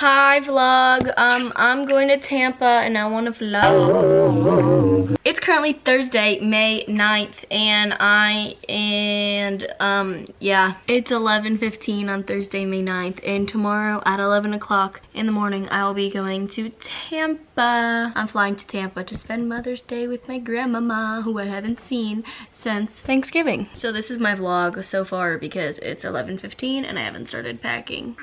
Hi vlog, I'm going to Tampa and I want to vlog. It's currently Thursday, May 9th, and yeah, it's 11:15 on Thursday, May 9th, and tomorrow at 11 o'clock in the morning, I will be going to Tampa. I'm flying to Tampa to spend Mother's Day with my grandmama, who I haven't seen since Thanksgiving. So this is my vlog so far because it's 11:15 and I haven't started packing.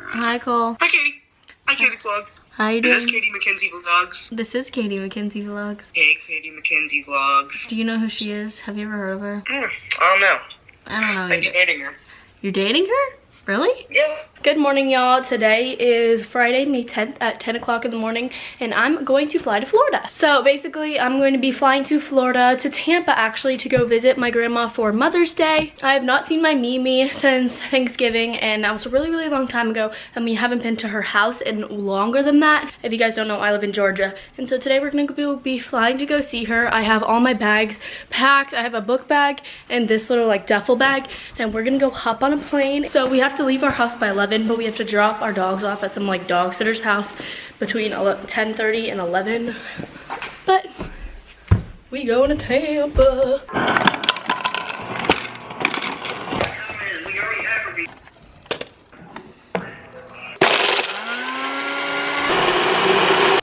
Hi, Cole. Hi, Katie. Hi, Katie's vlog. How you doing? Is this Caiti Mackenzie Vlogs? This is Caiti Mackenzie Vlogs. Hey, Caiti Mackenzie Vlogs. Do you know who she is? Have you ever heard of her? I don't know. I don't know. I'm dating her. You're dating her? Really? Yeah. Good morning, y'all. Today is Friday, May 10th at 10 o'clock in the morning, and I'm going to fly to Florida. So basically, I'm going to be flying to Florida, to Tampa actually, to go visit my grandma for Mother's Day. I have not seen my Mimi since Thanksgiving, and that was a really, really long time ago, and we haven't been to her house in longer than that. If you guys don't know, I live in Georgia, and so today we're going to be flying to go see her. I have all my bags packed. I have a book bag and this little like duffel bag, and we're going to go hop on a plane. So we have to leave our house by 11, but we have to drop our dogs off at some like dog sitter's house between 10:30 and 11. But we going to Tampa.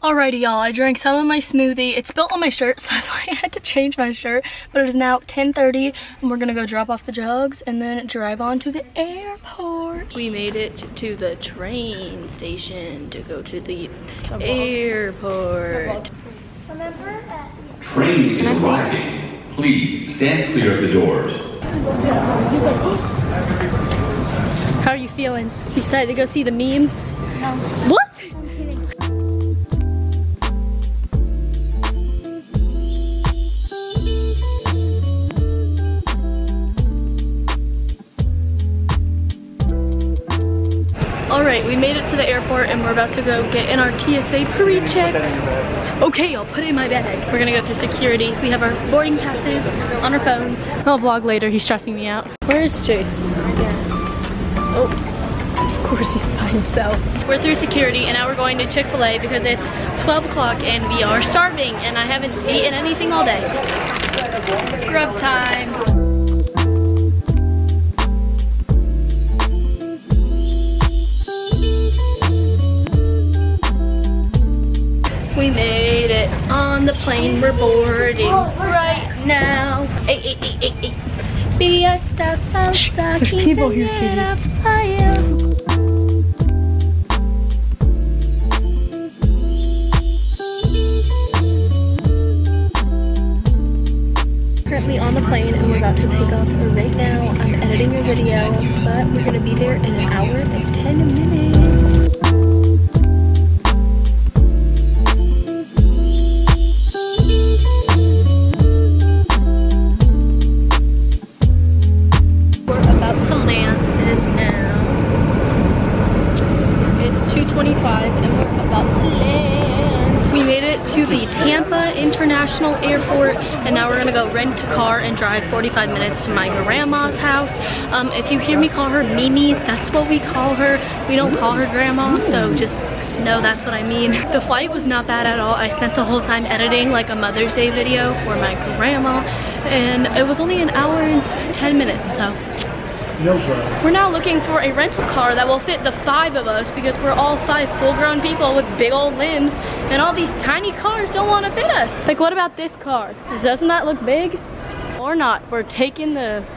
Alrighty, y'all, I drank some of my smoothie. It spilled on my shirt, so that's why I had to change my shirt. But it is now 10:30, and we're gonna go drop off the jugs and then drive on to the airport. We made it to the train station to go to the airport. Train is arriving. Please stand clear of the doors. How are you feeling? You excited to go see the memes? No. What? I'm kidding. Alright, we made it to the airport and we're about to go get in our TSA pre-check. Okay, I'll put it in my bag. We're gonna go through security. We have our boarding passes on our phones. I'll vlog later, he's stressing me out. Where is Jace? Right there. Oh, of course he's by himself. We're through security and now we're going to Chick-fil-A because it's 12 o'clock and we are starving and I haven't eaten anything all day. Grub time. We made it on the plane, we're boarding right now. Hey, hey, hey, hey, hey. Fiesta salsa, there's people here, Katie. Currently on the plane and we're about to take off right now. I'm editing a video, but we're gonna be there in an hour and 10 minutes. Tampa International Airport, and now we're gonna go rent a car and drive 45 minutes to my grandma's house. If you hear me call her Mimi, that's what we call her. We don't call her grandma, so just know that's what I mean. The flight was not bad at all. I spent the whole time editing like a Mother's Day video for my grandma, and it was only an hour and 10 minutes, so. We're now looking for a rental car that will fit the 5 of us because we're all 5 full-grown people with big old limbs, and all these tiny cars don't want to fit us. Like, what about this car? Doesn't that look big? Or not? We're taking this.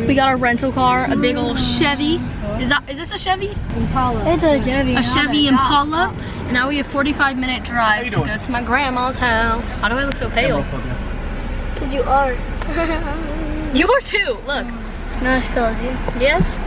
We got a rental car, a big old Chevy. Is this a Chevy? Impala. It's a Chevy. A Chevy Impala. And now we have a 45-minute drive to go to my grandma's house. How do I look so pale? Because you are. You are too, look. Not as pale as you. Yes?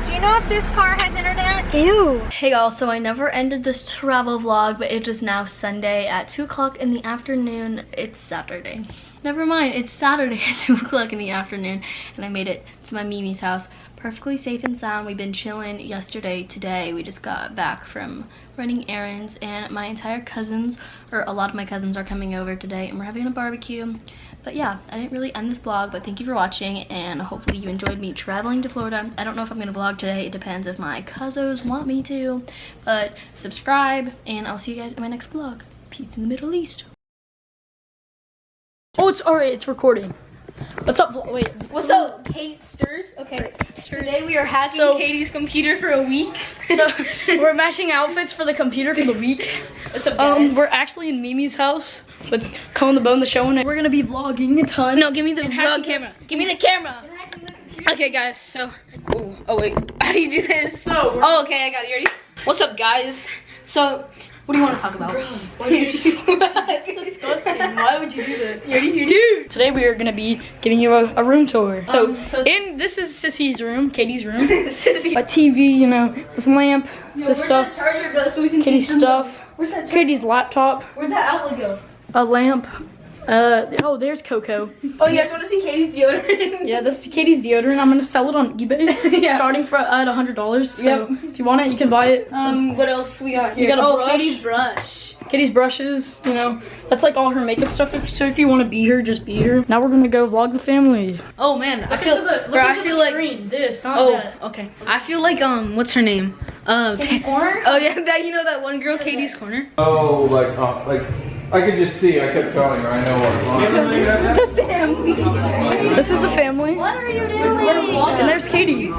Do you know if this car has internet? Ew. Hey y'all, so I never ended this travel vlog, but it is now Sunday at 2 o'clock in the afternoon. It's Saturday. Never mind, it's Saturday at 2 o'clock in the afternoon, and I made it to my Mimi's house. perfectly safe and sound. We've been chilling yesterday, today. We just got back from running errands, and my entire cousins, or a lot of my cousins, are coming over today, and we're having a barbecue. But yeah, I didn't really end this vlog, but thank you for watching, and hopefully you enjoyed me traveling to Florida. I don't know if I'm gonna vlog today. It depends if my cousins want me to, but subscribe, and I'll see you guys in my next vlog. Peace in the Middle East. Oh, it's alright, it's recording. What's up? Wait. What's up, Kate Stirs? Okay, today we are hacking Katie's computer for a week. So we're matching outfits for the computer for the week. What's up, guys? We're actually in Mimi's house with Cone the Bone, the show, and we're gonna be vlogging a ton. No, give me the vlog camera. Give me the camera. Okay, guys. So, oh wait, how do you do this? So, oh, okay, I got it. You ready? What's up, guys? So, what do you want to talk about? Bro, why did you that's disgusting. Why would you do that? You ready? Dude! Today we are gonna be giving you a room tour. This is Sissy's room, Katie's room. Sissy. A TV, you know, this lamp, this stuff. Where'd that charger go so we can Katie's see stuff. Where'd that Katie's laptop. Where'd that outlet go? A lamp. Oh, there's Coco. Oh, you guys want to see Katie's deodorant? Yeah, this is Katie's deodorant. I'm gonna sell it on eBay, Yeah. starting at $100. So if you want it, you can buy it. What else we got here? You got a brush. Katie's brush. Katie's brushes, you know, that's like all her makeup stuff. So if you want to be her, just be her. Now we're gonna go vlog the family. Oh man, I feel like screen. This, not that. Okay. I feel like what's her name? Katie's Corner. Oh yeah, that you know that one girl, Katie's Corner. Oh, like I could just see. I kept telling her. I know what. So this is the family. This is the family. What are you doing? And there's Katie.